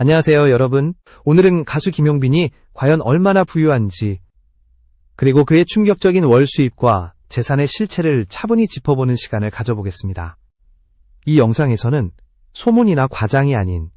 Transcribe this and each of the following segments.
안녕하세요, 여러분. 오늘은 가수 김용빈이 과연 얼마나 부유한지, 그리고 그의 충격적인 월 수입과 재산의 실체를 차분히 짚어보는 시간을 가져보겠습니다. 이 영상에서는 소문이나 과장이 아닌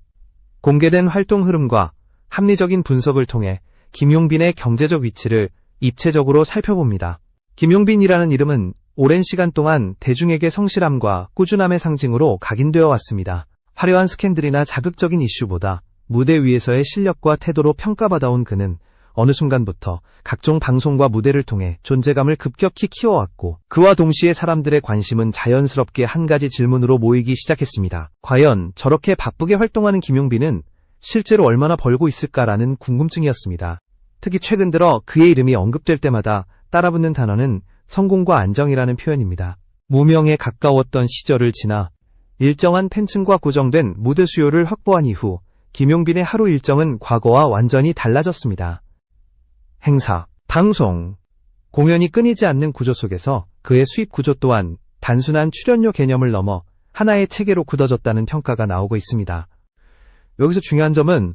공개된 활동 흐름과 합리적인 분석을 통해 김용빈의 경제적 위치를 입체적으로 살펴봅니다. 김용빈이라는 이름은 오랜 시간 동안 대중에게 성실함과 꾸준함의 상징으로 각인되어 왔습니다. 화려한 스캔들이나 자극적인 이슈보다 무대 위에서의 실력과 태도로 평가받아온 그는 어느 순간부터 각종 방송과 무대를 통해 존재감을 급격히 키워왔고, 그와 동시에 사람들의 관심은 자연스럽게 한 가지 질문으로 모이기 시작했습니다. 과연 저렇게 바쁘게 활동하는 김용빈은 실제로 얼마나 벌고 있을까라는 궁금증이었습니다. 특히 최근 들어 그의 이름이 언급될 때마다 따라붙는 단어는 성공과 안정이라는 표현입니다. 무명에 가까웠던 시절을 지나 일정한 팬층과 고정된 무대 수요를 확보한 이후 김용빈의 하루 일정은 과거와 완전히 달라졌습니다. 행사, 방송, 공연이 끊이지 않는 구조 속에서 그의 수입 구조 또한 단순한 출연료 개념을 넘어 하나의 체계로 굳어졌다는 평가가 나오고 있습니다. 여기서 중요한 점은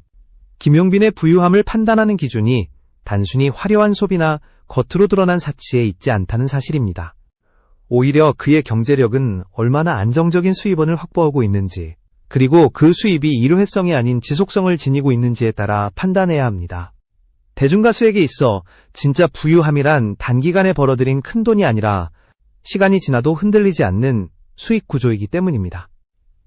김용빈의 부유함을 판단하는 기준이 단순히 화려한 소비나 겉으로 드러난 사치에 있지 않다는 사실입니다. 오히려 그의 경제력은 얼마나 안정적인 수입원을 확보하고 있는지, 그리고 그 수입이 일회성이 아닌 지속성을 지니고 있는지에 따라 판단해야 합니다. 대중가수에게 있어 진짜 부유함이란 단기간에 벌어들인 큰돈이 아니라 시간이 지나도 흔들리지 않는 수익 구조이기 때문입니다.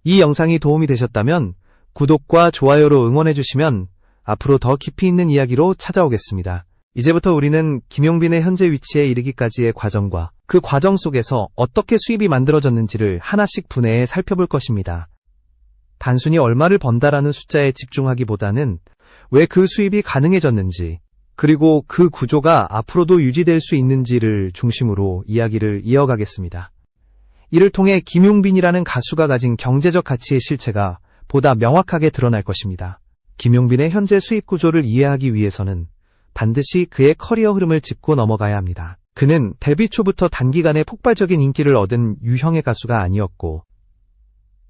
이 영상이 도움이 되셨다면 구독과 좋아요로 응원해주시면 앞으로 더 깊이 있는 이야기로 찾아오겠습니다. 이제부터 우리는 김용빈의 현재 위치에 이르기까지의 과정과 그 과정 속에서 어떻게 수입이 만들어졌는지를 하나씩 분해해 살펴볼 것입니다. 단순히 얼마를 번다라는 숫자에 집중하기보다는 왜 그 수입이 가능해졌는지, 그리고 그 구조가 앞으로도 유지될 수 있는지를 중심으로 이야기를 이어가겠습니다. 이를 통해 김용빈이라는 가수가 가진 경제적 가치의 실체가 보다 명확하게 드러날 것입니다. 김용빈의 현재 수입 구조를 이해하기 위해서는 반드시 그의 커리어 흐름을 짚고 넘어가야 합니다. 그는 데뷔 초부터 단기간에 폭발적인 인기를 얻은 유형의 가수가 아니었고,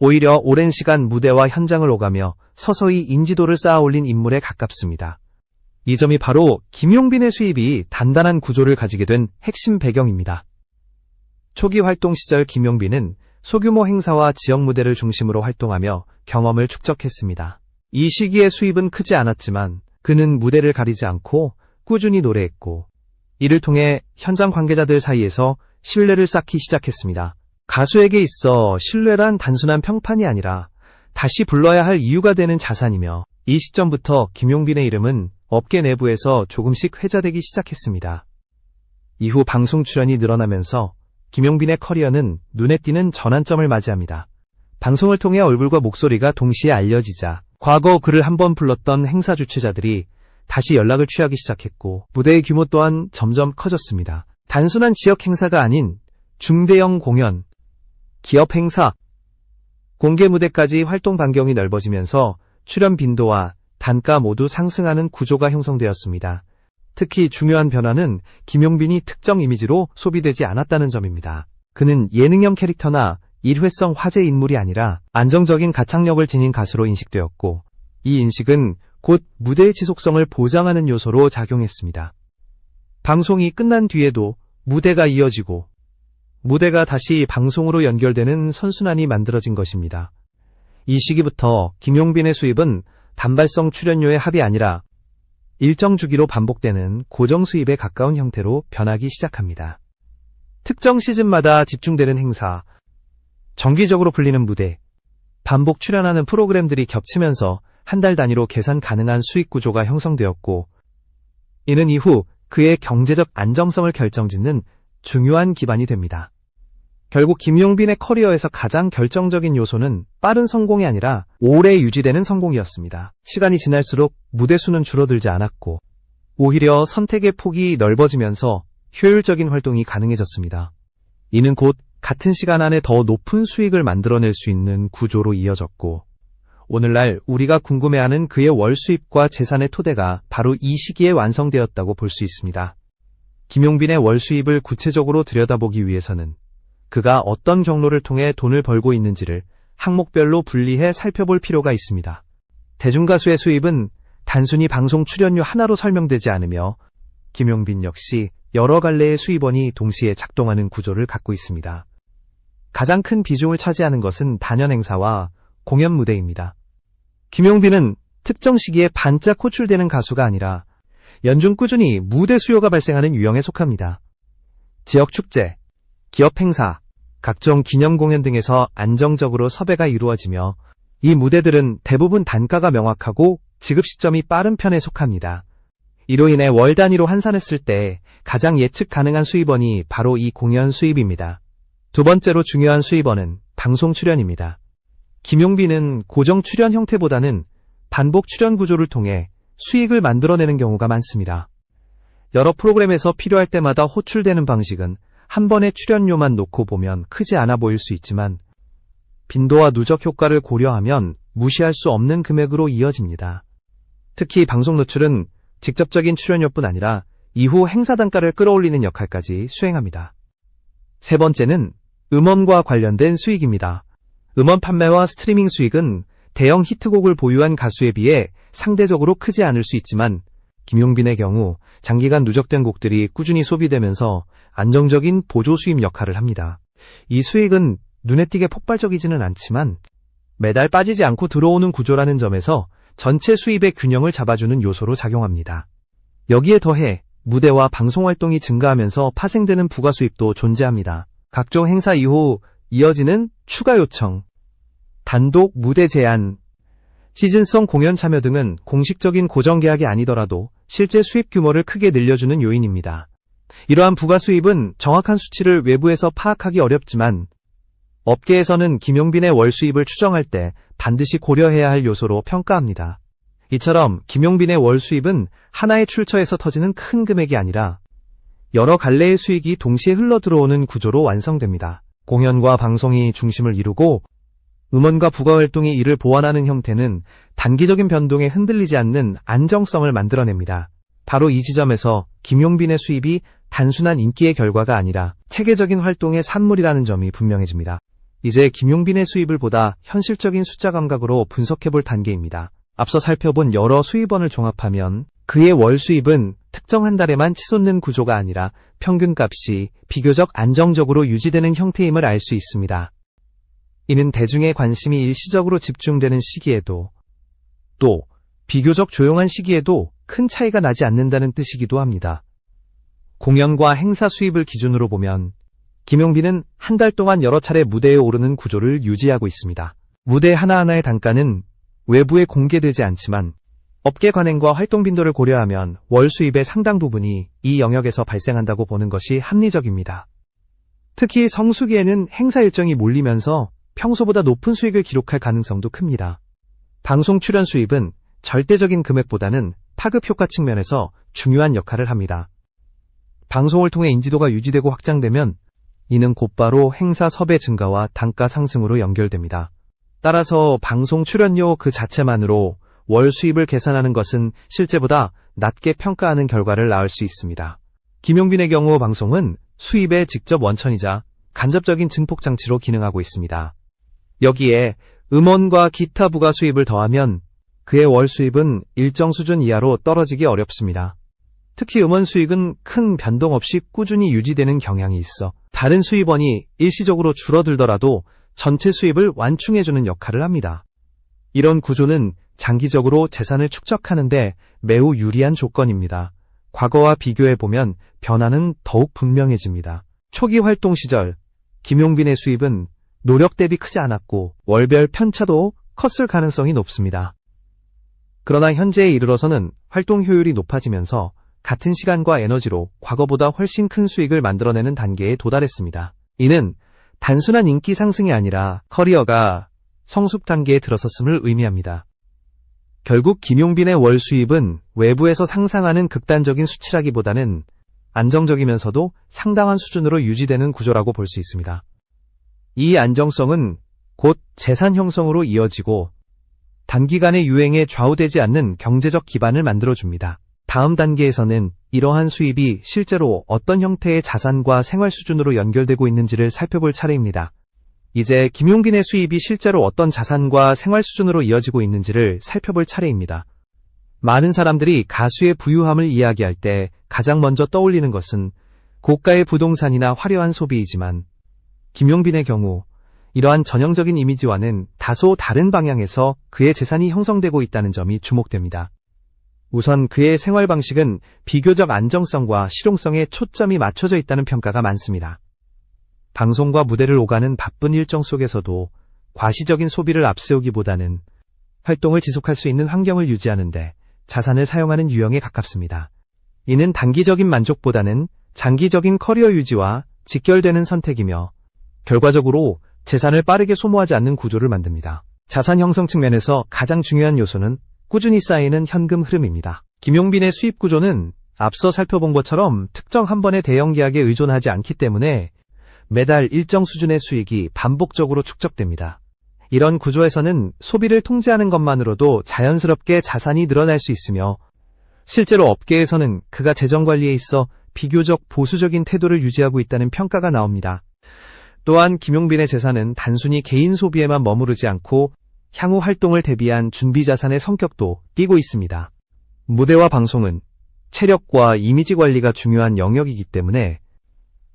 오히려 오랜 시간 무대와 현장을 오가며 서서히 인지도를 쌓아올린 인물에 가깝습니다. 이 점이 바로 김용빈의 수입이 단단한 구조를 가지게 된 핵심 배경입니다. 초기 활동 시절 김용빈은 소규모 행사와 지역 무대를 중심으로 활동하며 경험을 축적했습니다. 이 시기의 수입은 크지 않았지만 그는 무대를 가리지 않고 꾸준히 노래했고, 이를 통해 현장 관계자들 사이에서 신뢰를 쌓기 시작했습니다. 가수에게 있어 신뢰란 단순한 평판이 아니라 다시 불러야 할 이유가 되는 자산이며, 이 시점부터 김용빈의 이름은 업계 내부에서 조금씩 회자되기 시작했습니다. 이후 방송 출연이 늘어나면서 김용빈의 커리어는 눈에 띄는 전환점을 맞이합니다. 방송을 통해 얼굴과 목소리가 동시에 알려지자 과거 그를 한번 불렀던 행사 주최자들이 다시 연락을 취하기 시작했고, 무대의 규모 또한 점점 커졌습니다. 단순한 지역 행사가 아닌 중대형 공연, 기업 행사, 공개 무대까지 활동 반경이 넓어지면서 출연 빈도와 단가 모두 상승하는 구조가 형성되었습니다. 특히 중요한 변화는 김용빈이 특정 이미지로 소비되지 않았다는 점입니다. 그는 예능형 캐릭터나 일회성 화제 인물이 아니라 안정적인 가창력을 지닌 가수로 인식되었고, 이 인식은 곧 무대의 지속성을 보장하는 요소로 작용했습니다. 방송이 끝난 뒤에도 무대가 이어지고, 무대가 다시 방송으로 연결되는 선순환이 만들어진 것입니다. 이 시기부터 김용빈의 수입은 단발성 출연료의 합이 아니라 일정 주기로 반복되는 고정 수입에 가까운 형태로 변하기 시작합니다. 특정 시즌마다 집중되는 행사, 정기적으로 풀리는 무대, 반복 출연하는 프로그램들이 겹치면서 한 달 단위로 계산 가능한 수익 구조가 형성되었고, 이는 이후 그의 경제적 안정성을 결정짓는 중요한 기반이 됩니다. 결국 김용빈의 커리어에서 가장 결정적인 요소는 빠른 성공이 아니라 오래 유지되는 성공이었습니다. 시간이 지날수록 무대 수는 줄어들지 않았고, 오히려 선택의 폭이 넓어지면서 효율적인 활동이 가능해졌습니다. 이는 곧 같은 시간 안에 더 높은 수익을 만들어낼 수 있는 구조로 이어졌고, 오늘날 우리가 궁금해하는 그의 월 수입과 재산의 토대가 바로 이 시기에 완성되었다고 볼 수 있습니다. 김용빈의 월 수입을 구체적으로 들여다보기 위해서는 그가 어떤 경로를 통해 돈을 벌고 있는지를 항목별로 분리해 살펴볼 필요가 있습니다. 대중가수의 수입은 단순히 방송 출연료 하나로 설명되지 않으며 김용빈 역시 여러 갈래의 수입원이 동시에 작동하는 구조를 갖고 있습니다. 가장 큰 비중을 차지하는 것은 단연 행사와 공연 무대입니다. 김용빈은 특정 시기에 반짝 호출되는 가수가 아니라 연중 꾸준히 무대 수요가 발생하는 유형에 속합니다. 지역 축제, 기업 행사, 각종 기념 공연 등에서 안정적으로 섭외가 이루어지며 이 무대들은 대부분 단가가 명확하고 지급 시점이 빠른 편에 속합니다. 이로 인해 월 단위로 환산했을 때 가장 예측 가능한 수입원이 바로 이 공연 수입입니다. 두 번째로 중요한 수입원은 방송 출연입니다. 김용빈은 고정 출연 형태보다는 반복 출연 구조를 통해 수익을 만들어내는 경우가 많습니다. 여러 프로그램에서 필요할 때마다 호출되는 방식은 한 번의 출연료만 놓고 보면 크지 않아 보일 수 있지만 빈도와 누적 효과를 고려하면 무시할 수 없는 금액으로 이어집니다. 특히 방송 노출은 직접적인 출연료뿐 아니라 이후 행사 단가를 끌어올리는 역할까지 수행합니다. 세 번째는 음원과 관련된 수익입니다. 음원 판매와 스트리밍 수익은 대형 히트곡을 보유한 가수에 비해 상대적으로 크지 않을 수 있지만 김용빈의 경우 장기간 누적된 곡들이 꾸준히 소비되면서 안정적인 보조 수입 역할을 합니다. 이 수익은 눈에 띄게 폭발적이지는 않지만 매달 빠지지 않고 들어오는 구조라는 점에서 전체 수입의 균형을 잡아주는 요소로 작용합니다. 여기에 더해 무대와 방송 활동이 증가하면서 파생되는 부가 수입도 존재합니다. 각종 행사 이후 이어지는 추가 요청, 단독 무대 제안, 시즌성 공연 참여 등은 공식적인 고정 계약이 아니더라도 실제 수입 규모를 크게 늘려주는 요인입니다. 이러한 부가 수입은 정확한 수치를 외부에서 파악하기 어렵지만 업계에서는 김용빈의 월 수입을 추정할 때 반드시 고려해야 할 요소로 평가합니다. 이처럼 김용빈의 월 수입은 하나의 출처에서 터지는 큰 금액이 아니라 여러 갈래의 수익이 동시에 흘러들어오는 구조로 완성됩니다. 공연과 방송이 중심을 이루고 음원과 부가활동이 이를 보완하는 형태는 단기적인 변동에 흔들리지 않는 안정성을 만들어냅니다. 바로 이 지점에서 김용빈의 수입이 단순한 인기의 결과가 아니라 체계적인 활동의 산물이라는 점이 분명해집니다. 이제 김용빈의 수입을 보다 현실적인 숫자 감각으로 분석해볼 단계입니다. 앞서 살펴본 여러 수입원을 종합하면 그의 월 수입은 특정 한 달에만 치솟는 구조가 아니라 평균값이 비교적 안정적으로 유지되는 형태임을 알 수 있습니다. 이는 대중의 관심이 일시적으로 집중되는 시기에도 또 비교적 조용한 시기에도 큰 차이가 나지 않는다는 뜻이기도 합니다. 공연과 행사 수입을 기준으로 보면 김용빈은 한 달 동안 여러 차례 무대에 오르는 구조를 유지하고 있습니다. 무대 하나하나의 단가는 외부에 공개되지 않지만 업계 관행과 활동 빈도를 고려하면 월 수입의 상당 부분이 이 영역에서 발생한다고 보는 것이 합리적입니다. 특히 성수기에는 행사 일정이 몰리면서 평소보다 높은 수익을 기록할 가능성도 큽니다. 방송 출연 수입은 절대적인 금액보다는 파급 효과 측면에서 중요한 역할을 합니다. 방송을 통해 인지도가 유지되고 확장되면 이는 곧바로 행사 섭외 증가와 단가 상승으로 연결됩니다. 따라서 방송 출연료 그 자체만으로 월 수입을 계산하는 것은 실제보다 낮게 평가하는 결과를 낳을 수 있습니다. 김용빈의 경우 방송은 수입의 직접 원천이자 간접적인 증폭장치로 기능하고 있습니다. 여기에 음원과 기타 부가 수입을 더하면 그의 월 수입은 일정 수준 이하로 떨어지기 어렵습니다. 특히 음원 수익은 큰 변동 없이 꾸준히 유지되는 경향이 있어 다른 수입원이 일시적으로 줄어들더라도 전체 수입을 완충해주는 역할을 합니다. 이런 구조는 장기적으로 재산을 축적하는데 매우 유리한 조건입니다. 과거와 비교해보면 변화는 더욱 분명해집니다. 초기 활동 시절 김용빈의 수입은 노력 대비 크지 않았고 월별 편차도 컸을 가능성이 높습니다. 그러나 현재에 이르러서는 활동 효율이 높아지면서 같은 시간과 에너지로 과거보다 훨씬 큰 수익을 만들어내는 단계에 도달했습니다. 이는 단순한 인기 상승이 아니라 커리어가 성숙 단계에 들어섰음을 의미합니다. 결국 김용빈의 월 수입은 외부에서 상상하는 극단적인 수치라기보다는 안정적이면서도 상당한 수준으로 유지되는 구조라고 볼 수 있습니다. 이 안정성은 곧 재산 형성으로 이어지고 단기간의 유행에 좌우되지 않는 경제적 기반을 만들어줍니다. 다음 단계에서는 이러한 수입이 실제로 어떤 형태의 자산과 생활 수준으로 연결되고 있는지를 살펴볼 차례입니다. 이제 김용빈의 수입이 실제로 어떤 자산과 생활 수준으로 이어지고 있는지를 살펴볼 차례입니다. 많은 사람들이 가수의 부유함을 이야기할 때 가장 먼저 떠올리는 것은 고가의 부동산이나 화려한 소비이지만 김용빈의 경우 이러한 전형적인 이미지와는 다소 다른 방향에서 그의 재산이 형성되고 있다는 점이 주목됩니다. 우선 그의 생활 방식은 비교적 안정성과 실용성에 초점이 맞춰져 있다는 평가가 많습니다. 방송과 무대를 오가는 바쁜 일정 속에서도 과시적인 소비를 앞세우기보다는 활동을 지속할 수 있는 환경을 유지하는데 자산을 사용하는 유형에 가깝습니다. 이는 단기적인 만족보다는 장기적인 커리어 유지와 직결되는 선택이며 결과적으로 재산을 빠르게 소모하지 않는 구조를 만듭니다. 자산 형성 측면에서 가장 중요한 요소는 꾸준히 쌓이는 현금 흐름입니다. 김용빈의 수입 구조는 앞서 살펴본 것처럼 특정 한 번의 대형 계약에 의존하지 않기 때문에 매달 일정 수준의 수익이 반복적으로 축적됩니다. 이런 구조에서는 소비를 통제하는 것만으로도 자연스럽게 자산이 늘어날 수 있으며 실제로 업계에서는 그가 재정관리에 있어 비교적 보수적인 태도를 유지하고 있다는 평가가 나옵니다. 또한 김용빈의 재산은 단순히 개인 소비에만 머무르지 않고 향후 활동을 대비한 준비 자산의 성격도 띠고 있습니다. 무대와 방송은 체력과 이미지 관리가 중요한 영역이기 때문에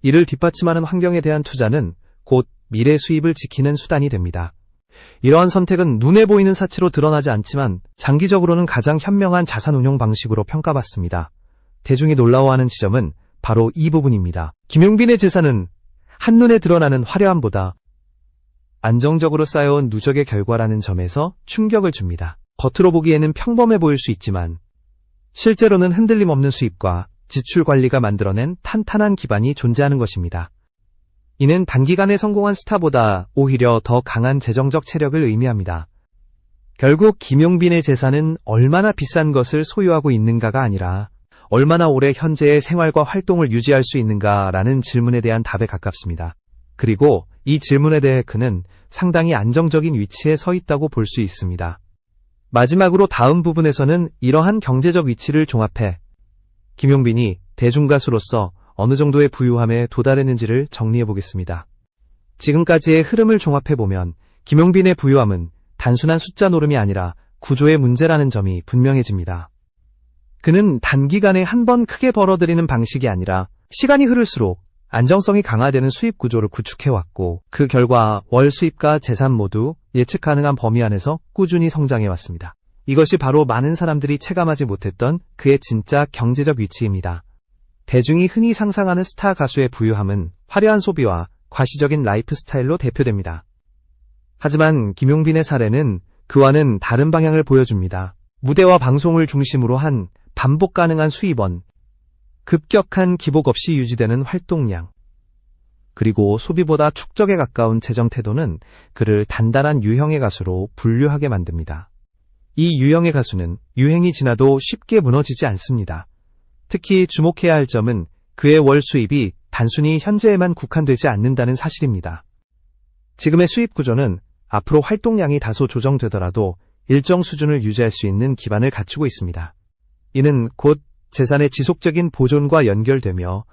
이를 뒷받침하는 환경에 대한 투자는 곧 미래 수입을 지키는 수단이 됩니다. 이러한 선택은 눈에 보이는 사치로 드러나지 않지만 장기적으로는 가장 현명한 자산 운용 방식으로 평가받습니다. 대중이 놀라워하는 지점은 바로 이 부분입니다. 김용빈의 재산은 한눈에 드러나는 화려함보다 안정적으로 쌓여온 누적의 결과라는 점에서 충격을 줍니다. 겉으로 보기에는 평범해 보일 수 있지만 실제로는 흔들림 없는 수입과 지출 관리가 만들어낸 탄탄한 기반이 존재하는 것입니다. 이는 단기간에 성공한 스타보다 오히려 더 강한 재정적 체력을 의미합니다. 결국 김용빈의 재산은 얼마나 비싼 것을 소유하고 있는가가 아니라 얼마나 오래 현재의 생활과 활동을 유지할 수 있는가라는 질문에 대한 답에 가깝습니다. 그리고 이 질문에 대해 그는 상당히 안정적인 위치에 서 있다고 볼 수 있습니다. 마지막으로 다음 부분에서는 이러한 경제적 위치를 종합해 김용빈이 대중가수로서 어느 정도의 부유함에 도달했는지를 정리해 보겠습니다. 지금까지의 흐름을 종합해보면 김용빈의 부유함은 단순한 숫자 노름이 아니라 구조의 문제라는 점이 분명해집니다. 그는 단기간에 한 번 크게 벌어들이는 방식이 아니라 시간이 흐를수록 안정성이 강화되는 수입 구조를 구축해왔고 그 결과 월 수입과 재산 모두 예측 가능한 범위 안에서 꾸준히 성장해왔습니다. 이것이 바로 많은 사람들이 체감하지 못했던 그의 진짜 경제적 위치입니다. 대중이 흔히 상상하는 스타 가수의 부유함은 화려한 소비와 과시적인 라이프 스타일로 대표됩니다. 하지만 김용빈의 사례는 그와는 다른 방향을 보여줍니다. 무대와 방송을 중심으로 한 반복 가능한 수입원, 급격한 기복 없이 유지되는 활동량, 그리고 소비보다 축적에 가까운 재정 태도는 그를 단단한 유형의 가수로 분류하게 만듭니다. 이 유형의 가수는 유행이 지나도 쉽게 무너지지 않습니다. 특히 주목해야 할 점은 그의 월 수입이 단순히 현재에만 국한되지 않는다는 사실입니다. 지금의 수입 구조는 앞으로 활동량이 다소 조정되더라도 일정 수준을 유지할 수 있는 기반을 갖추고 있습니다. 이는 곧 재산의 지속적인 보존과 연결되며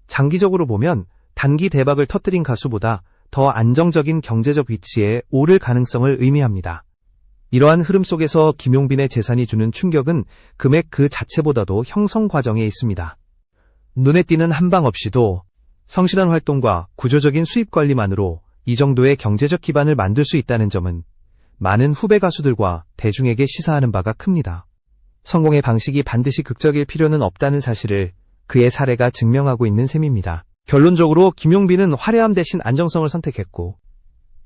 장기적으로 보면 단기 대박을 터뜨린 가수보다 더 안정적인 경제적 위치에 오를 가능성을 의미합니다. 이러한 흐름 속에서 김용빈의 재산이 주는 충격은 금액 그 자체보다도 형성 과정에 있습니다. 눈에 띄는 한방 없이도 성실한 활동과 구조적인 수입 관리만으로 이 정도의 경제적 기반을 만들 수 있다는 점은 많은 후배 가수들과 대중에게 시사하는 바가 큽니다. 성공의 방식이 반드시 극적일 필요는 없다는 사실을 그의 사례가 증명하고 있는 셈입니다. 결론적으로 김용빈은 화려함 대신 안정성을 선택했고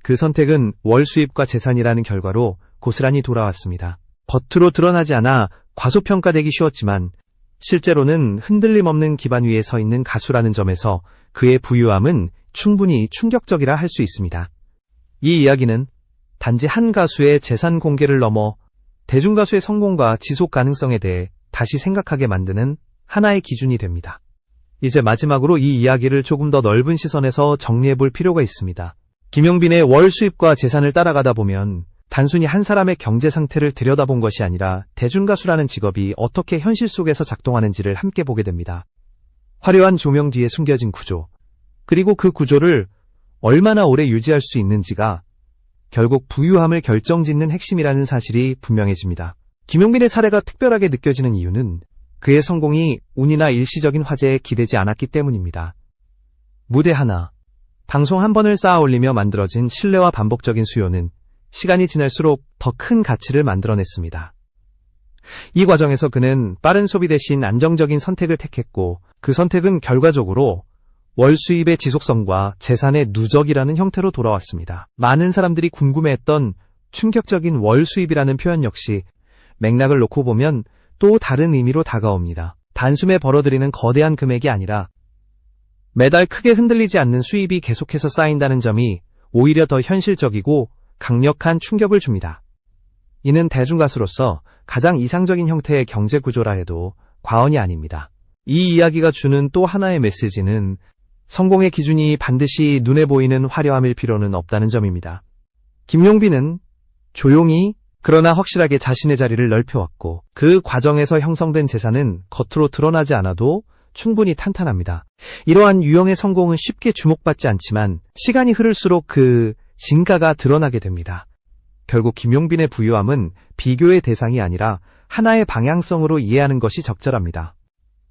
그 선택은 월 수입과 재산이라는 결과로 고스란히 돌아왔습니다. 겉으로 드러나지 않아 과소평가되기 쉬웠지만 실제로는 흔들림 없는 기반 위에 서 있는 가수라는 점에서 그의 부유함은 충분히 충격적이라 할 수 있습니다. 이 이야기는 단지 한 가수의 재산 공개를 넘어 대중가수의 성공과 지속 가능성에 대해 다시 생각하게 만드는 하나의 기준이 됩니다. 이제 마지막으로 이 이야기를 조금 더 넓은 시선에서 정리해 볼 필요가 있습니다. 김용빈의 월 수입과 재산을 따라가다 보면 단순히 한 사람의 경제 상태를 들여다본 것이 아니라 대중가수라는 직업이 어떻게 현실 속에서 작동하는지를 함께 보게 됩니다. 화려한 조명 뒤에 숨겨진 구조, 그리고 그 구조를 얼마나 오래 유지할 수 있는지가 결국 부유함을 결정짓는 핵심이라는 사실이 분명해집니다. 김용빈의 사례가 특별하게 느껴지는 이유는 그의 성공이 운이나 일시적인 화제에 기대지 않았기 때문입니다. 무대 하나, 방송 한 번을 쌓아 올리며 만들어진 신뢰와 반복적인 수요는 시간이 지날수록 더 큰 가치를 만들어냈습니다. 이 과정에서 그는 빠른 소비 대신 안정적인 선택을 택했고, 그 선택은 결과적으로 월 수입의 지속성과 재산의 누적이라는 형태로 돌아왔습니다. 많은 사람들이 궁금해했던 충격적인 월 수입이라는 표현 역시 맥락을 놓고 보면 또 다른 의미로 다가옵니다. 단숨에 벌어들이는 거대한 금액이 아니라 매달 크게 흔들리지 않는 수입이 계속해서 쌓인다는 점이 오히려 더 현실적이고 강력한 충격을 줍니다. 이는 대중가수로서 가장 이상적인 형태의 경제 구조라 해도 과언이 아닙니다. 이 이야기가 주는 또 하나의 메시지는 성공의 기준이 반드시 눈에 보이는 화려함일 필요는 없다는 점입니다. 김용빈은 조용히 그러나 확실하게 자신의 자리를 넓혀왔고, 그 과정에서 형성된 재산은 겉으로 드러나지 않아도 충분히 탄탄합니다. 이러한 유형의 성공은 쉽게 주목받지 않지만 시간이 흐를수록 그 진가가 드러나게 됩니다. 결국 김용빈의 부유함은 비교의 대상이 아니라 하나의 방향성으로 이해하는 것이 적절합니다.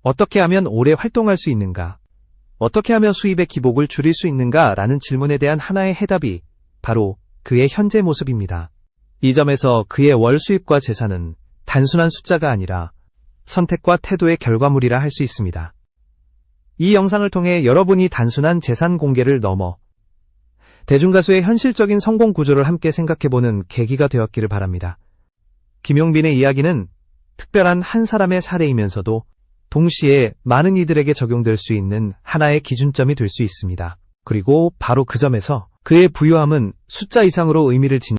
어떻게 하면 오래 활동할 수 있는가? 어떻게 하면 수입의 기복을 줄일 수 있는가? 라는 질문에 대한 하나의 해답이 바로 그의 현재 모습입니다. 이 점에서 그의 월 수입과 재산은 단순한 숫자가 아니라 선택과 태도의 결과물이라 할 수 있습니다. 이 영상을 통해 여러분이 단순한 재산 공개를 넘어 대중가수의 현실적인 성공 구조를 함께 생각해보는 계기가 되었기를 바랍니다. 김용빈의 이야기는 특별한 한 사람의 사례이면서도 동시에 많은 이들에게 적용될 수 있는 하나의 기준점이 될 수 있습니다. 그리고 바로 그 점에서 그의 부유함은 숫자 이상으로 의미를 지닌